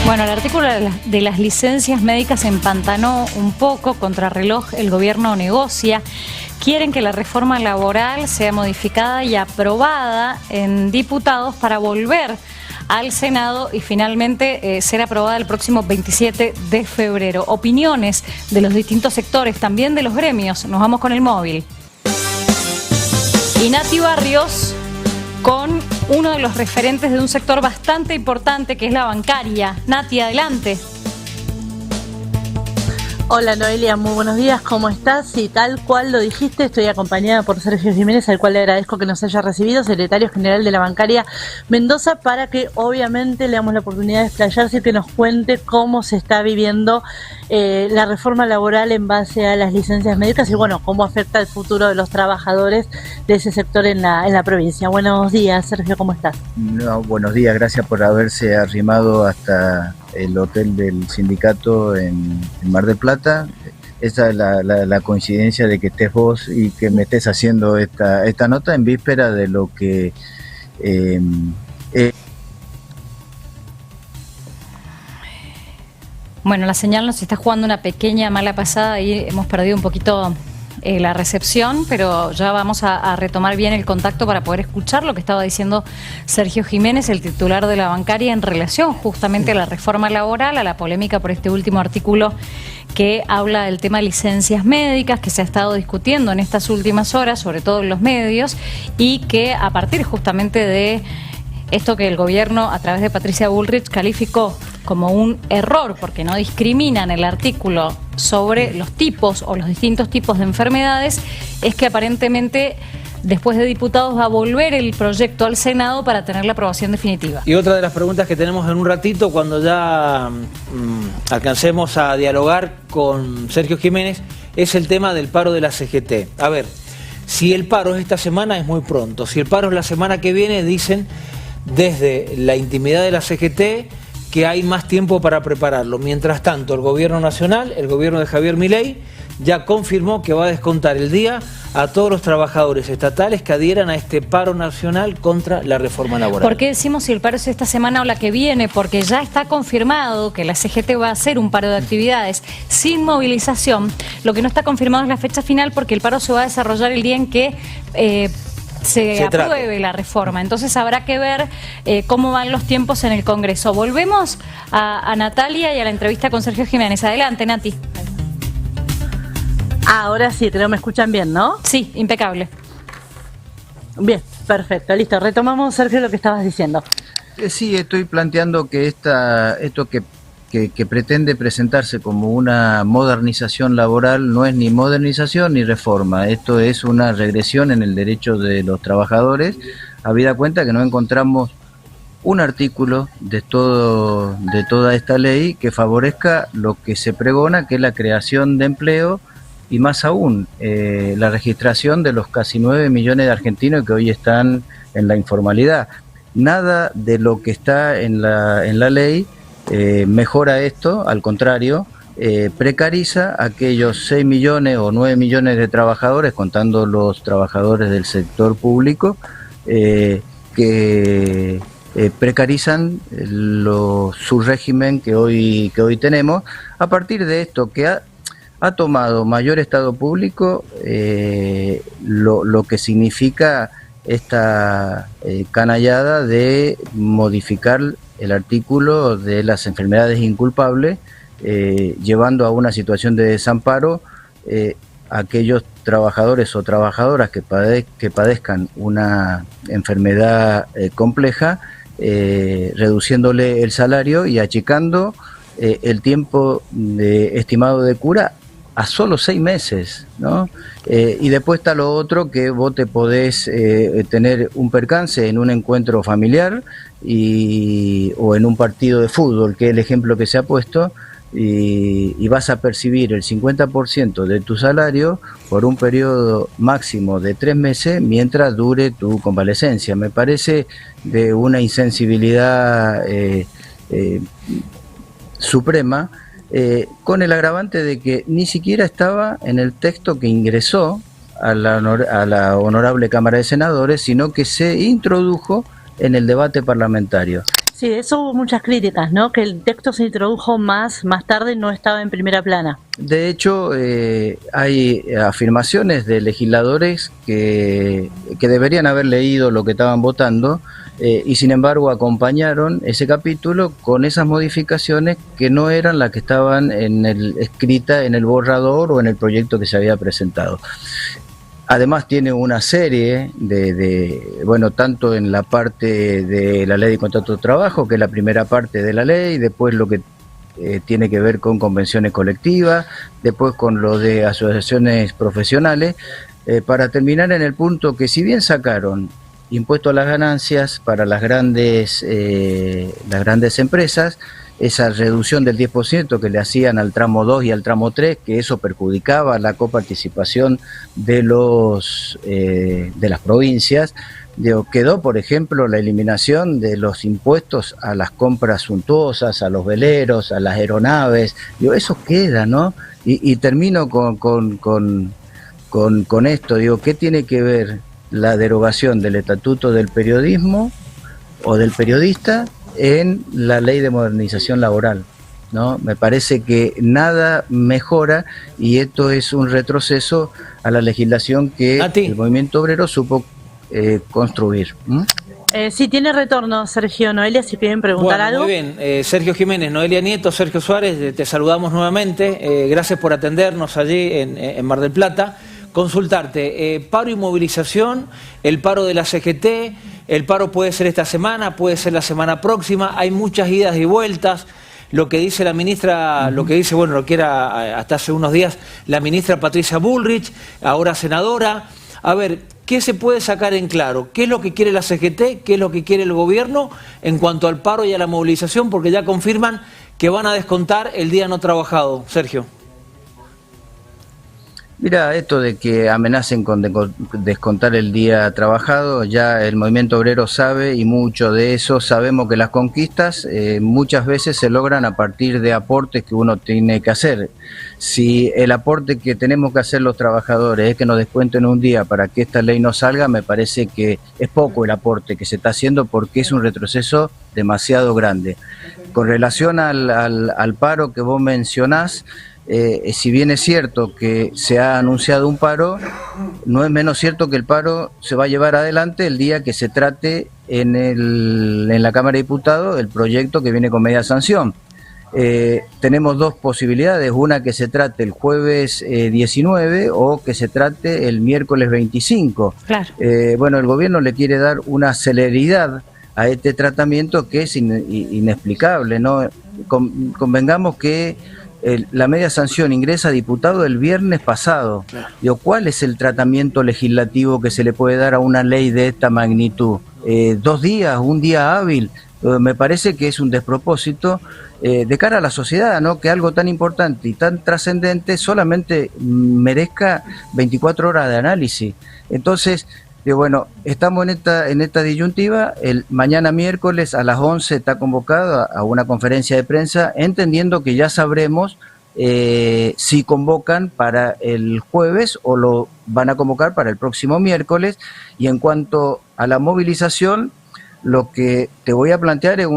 Bueno, el artículo de las licencias médicas se empantanó un poco, contrarreloj el gobierno negocia. Quieren que la reforma laboral sea modificada y aprobada en diputados para volver al Senado y finalmente ser aprobada el próximo 27 de febrero. Opiniones de los distintos sectores, también de los gremios. Nos vamos con el móvil. Y Nati Barrios con uno de los referentes de un sector bastante importante que es la bancaria. Nati, adelante. Hola Noelia, muy buenos días, ¿cómo estás? Sí, tal cual lo dijiste, estoy acompañada por Sergio Jiménez, al cual le agradezco que nos haya recibido, secretario general de la Bancaria Mendoza, para que obviamente le damos la oportunidad de explayarse y que nos cuente cómo se está viviendo la reforma laboral en base a las licencias médicas y bueno, cómo afecta el futuro de los trabajadores de ese sector en la provincia. Buenos días, Sergio, ¿cómo estás? No, buenos días, gracias por haberse arrimado hasta el hotel del sindicato en Mar del Plata. Esa es la coincidencia de que estés vos y que me estés haciendo esta nota en víspera de lo que Bueno, la señal nos está jugando una pequeña mala pasada y hemos perdido un poquito la recepción, pero ya vamos a retomar bien el contacto para poder escuchar lo que estaba diciendo Sergio Jiménez, el titular de la bancaria, en relación justamente a la reforma laboral, a la polémica por este último artículo que habla del tema de licencias médicas, que se ha estado discutiendo en estas últimas horas, sobre todo en los medios, y que a partir justamente de esto que el gobierno, a través de Patricia Bullrich, calificó como un error, porque no discriminan el artículo sobre los tipos o los distintos tipos de enfermedades, es que aparentemente después de diputados va a volver el proyecto al Senado para tener la aprobación definitiva. Y otra de las preguntas que tenemos en un ratito, cuando ya alcancemos a dialogar con Sergio Jiménez, es el tema del paro de la CGT. A ver, si el paro es esta semana es muy pronto, si el paro es la semana que viene, dicen desde la intimidad de la CGT que hay más tiempo para prepararlo. Mientras tanto, el gobierno nacional, el gobierno de Javier Milei, ya confirmó que va a descontar el día a todos los trabajadores estatales que adhieran a este paro nacional contra la reforma laboral. ¿Por qué decimos si el paro es esta semana o la que viene? Porque ya está confirmado que la CGT va a hacer un paro de actividades sin movilización. Lo que no está confirmado es la fecha final, porque el paro se va a desarrollar el día en que se apruebe la reforma. Entonces habrá que ver cómo van los tiempos en el Congreso. Volvemos a Natalia y a la entrevista con Sergio Jiménez. Adelante, Nati. Ahora sí, creo que me escuchan bien, ¿no? Sí, impecable. Bien, perfecto, listo. Retomamos, Sergio, lo que estabas diciendo. Sí, estoy planteando que esto que pretende presentarse como una modernización laboral no es ni modernización ni reforma. Esto es una regresión en el derecho de los trabajadores, habida cuenta que no encontramos un artículo de toda esta ley que favorezca lo que se pregona, que es la creación de empleo y más aún la registración de los casi 9 millones de argentinos que hoy están en la informalidad. Nada de lo que está en la ley mejora esto, al contrario, precariza a aquellos 6 millones o 9 millones de trabajadores, contando los trabajadores del sector público, que precarizan su régimen que hoy tenemos, a partir de esto que ha tomado mayor Estado público, lo que significa esta canallada de modificar el artículo de las enfermedades inculpables, llevando a una situación de desamparo a aquellos trabajadores o trabajadoras que padezcan una enfermedad compleja, reduciéndole el salario y achicando el tiempo estimado de cura a solo 6 meses, ¿no? Y después está lo otro, que vos te podés tener un percance en un encuentro familiar o en un partido de fútbol, que es el ejemplo que se ha puesto, y vas a percibir el 50% de tu salario por un periodo máximo de 3 meses mientras dure tu convalecencia. Me parece de una insensibilidad suprema, con el agravante de que ni siquiera estaba en el texto que ingresó a la Honorable Cámara de Senadores, sino que se introdujo en el debate parlamentario. Sí, de eso hubo muchas críticas, ¿no? Que el texto se introdujo más tarde, no estaba en primera plana. De hecho, hay afirmaciones de legisladores que deberían haber leído lo que estaban votando y sin embargo acompañaron ese capítulo con esas modificaciones que no eran las que estaban escritas en el borrador o en el proyecto que se había presentado. Además tiene una serie bueno, tanto en la parte de la ley de contrato de trabajo, que es la primera parte de la ley, después lo que tiene que ver con convenciones colectivas, después con lo de asociaciones profesionales, para terminar en el punto que si bien sacaron impuesto a las ganancias para las grandes empresas, esa reducción del 10% que le hacían al tramo 2 y al tramo 3, que eso perjudicaba la coparticipación de las provincias, quedó, por ejemplo, la eliminación de los impuestos a las compras suntuosas, a los veleros, a las aeronaves, eso queda, ¿no? Y termino con esto, ¿qué tiene que ver la derogación del estatuto del periodismo o del periodista en la ley de modernización laboral, ¿no? Me parece que nada mejora y esto es un retroceso a la legislación que el movimiento obrero supo construir. Sí, tiene retorno, Sergio. Noelia, si quieren preguntar algo. Muy bien, Sergio Jiménez, Noelia Nieto, Sergio Suárez, te saludamos nuevamente. Gracias por atendernos allí en Mar del Plata. Consultarte, paro y movilización, el paro de la CGT, el paro puede ser esta semana, puede ser la semana próxima, hay muchas idas y vueltas. Lo que dice la ministra, lo que dice, bueno, lo que era hasta hace unos días la ministra Patricia Bullrich, ahora senadora. A ver, ¿qué se puede sacar en claro? ¿Qué es lo que quiere la CGT? ¿Qué es lo que quiere el gobierno en cuanto al paro y a la movilización? Porque ya confirman que van a descontar el día no trabajado. Sergio. Mira, esto de que amenacen con descontar el día trabajado, ya el movimiento obrero sabe, y mucho de eso sabemos que las conquistas muchas veces se logran a partir de aportes que uno tiene que hacer. Si el aporte que tenemos que hacer los trabajadores es que nos descuenten un día para que esta ley no salga, me parece que es poco el aporte que se está haciendo porque es un retroceso demasiado grande. Con relación al paro que vos mencionás, si bien es cierto que se ha anunciado un paro, no es menos cierto que el paro se va a llevar adelante el día que se trate en la Cámara de Diputados el proyecto que viene con media sanción. Tenemos dos posibilidades, una que se trate el jueves 19 o que se trate el miércoles 25. Claro. Bueno, el gobierno le quiere dar una celeridad a este tratamiento que es inexplicable, ¿no? Convengamos que la media sanción ingresa a diputado el viernes pasado. Digo, ¿cuál es el tratamiento legislativo que se le puede dar a una ley de esta magnitud? 2 días, un día hábil. Me parece que es un despropósito de cara a la sociedad, ¿no? Que algo tan importante y tan trascendente solamente merezca 24 horas de análisis. Entonces, bueno, estamos en esta disyuntiva. Mañana miércoles a las 11 está convocado a una conferencia de prensa, entendiendo que ya sabremos si convocan para el jueves o lo van a convocar para el próximo miércoles. Y en cuanto a la movilización, lo que te voy a plantear es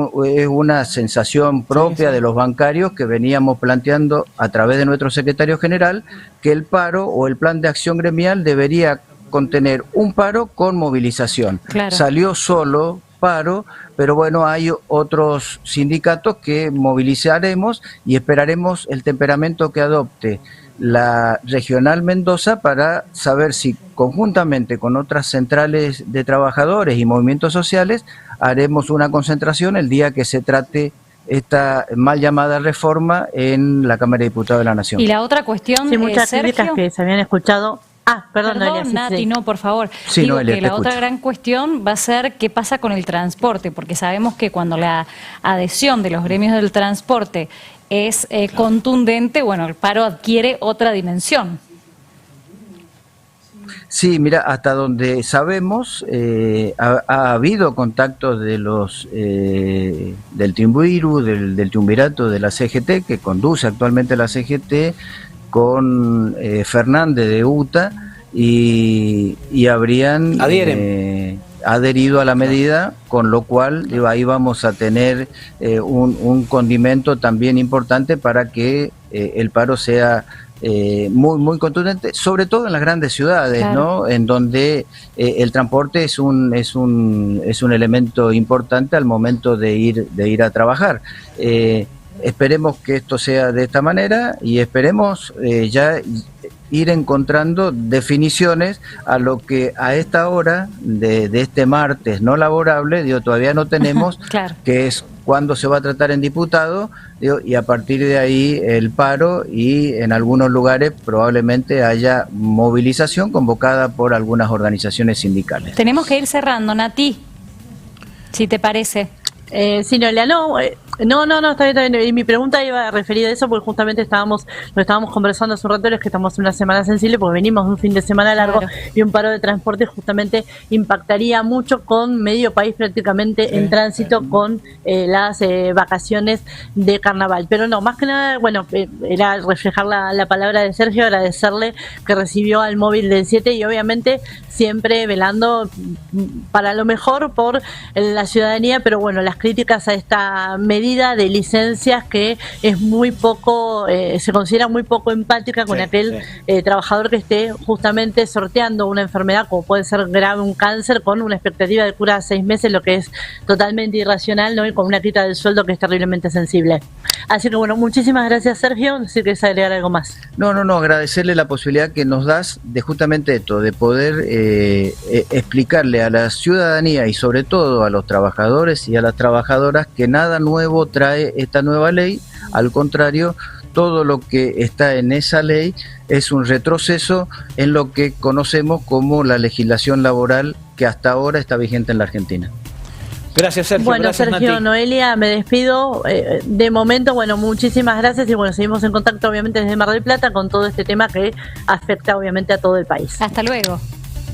una sensación propia de los bancarios que veníamos planteando a través de nuestro secretario general, que el paro o el plan de acción gremial debería contener un paro con movilización. Claro. Salió solo paro, pero bueno, hay otros sindicatos que movilizaremos y esperaremos el temperamento que adopte la Regional Mendoza para saber si conjuntamente con otras centrales de trabajadores y movimientos sociales haremos una concentración el día que se trate esta mal llamada reforma en la Cámara de Diputados de la Nación. Y la otra cuestión, sí, muchas críticas que se habían escuchado. Perdón, Noelia, Nati, no, por favor. Sí, digo Noelia, que la otra gran cuestión va a ser qué pasa con el transporte, porque sabemos que cuando la adhesión de los gremios del transporte es contundente, bueno, el paro adquiere otra dimensión. Sí, mira, hasta donde sabemos, ha habido contactos de del Triunviru, del Triunvirato de la CGT, que conduce actualmente la CGT, con Fernández de UTA y adhieren adherido a la medida, con lo cual ahí vamos a tener un condimento también importante para que el paro sea muy contundente, sobre todo en las grandes ciudades, claro, ¿no? En donde el transporte es un elemento importante al momento de ir a trabajar. Esperemos que esto sea de esta manera y esperemos ya ir encontrando definiciones a lo que a esta hora de este martes no laborable, todavía no tenemos, claro, que es cuándo se va a tratar en diputado, y a partir de ahí el paro, y en algunos lugares probablemente haya movilización convocada por algunas organizaciones sindicales. Tenemos que ir cerrando, Nati, si te parece. Sí, Noelia, no, está bien. Y mi pregunta iba referida a eso, porque justamente lo estábamos conversando hace un rato, es que estamos en una semana sensible, porque venimos de un fin de semana largo, claro, y un paro de transporte justamente impactaría mucho con medio país prácticamente en tránsito con las vacaciones de carnaval. Pero no, más que nada, bueno, era reflejar la palabra de Sergio, agradecerle que recibió al móvil del 7 y obviamente siempre velando para lo mejor por la ciudadanía, pero bueno, las críticas a esta medida de licencias que es muy poco, se considera muy poco empática con aquel trabajador que esté justamente sorteando una enfermedad como puede ser grave, un cáncer, con una expectativa de cura a 6 meses, lo que es totalmente irracional, ¿no? Y con una quita del sueldo que es terriblemente sensible. Así que bueno, muchísimas gracias, Sergio. Si quieres agregar algo más. No, agradecerle la posibilidad que nos das de justamente esto, de poder explicarle a la ciudadanía y sobre todo a los trabajadores y a las trabajadoras que nada nuevo trae esta nueva ley. Al contrario, todo lo que está en esa ley es un retroceso en lo que conocemos como la legislación laboral que hasta ahora está vigente en la Argentina. Gracias, Sergio. Bueno, gracias, Sergio, Nati. Noelia, me despido. De momento, bueno, muchísimas gracias y bueno, seguimos en contacto obviamente desde Mar del Plata con todo este tema que afecta obviamente a todo el país. Hasta luego.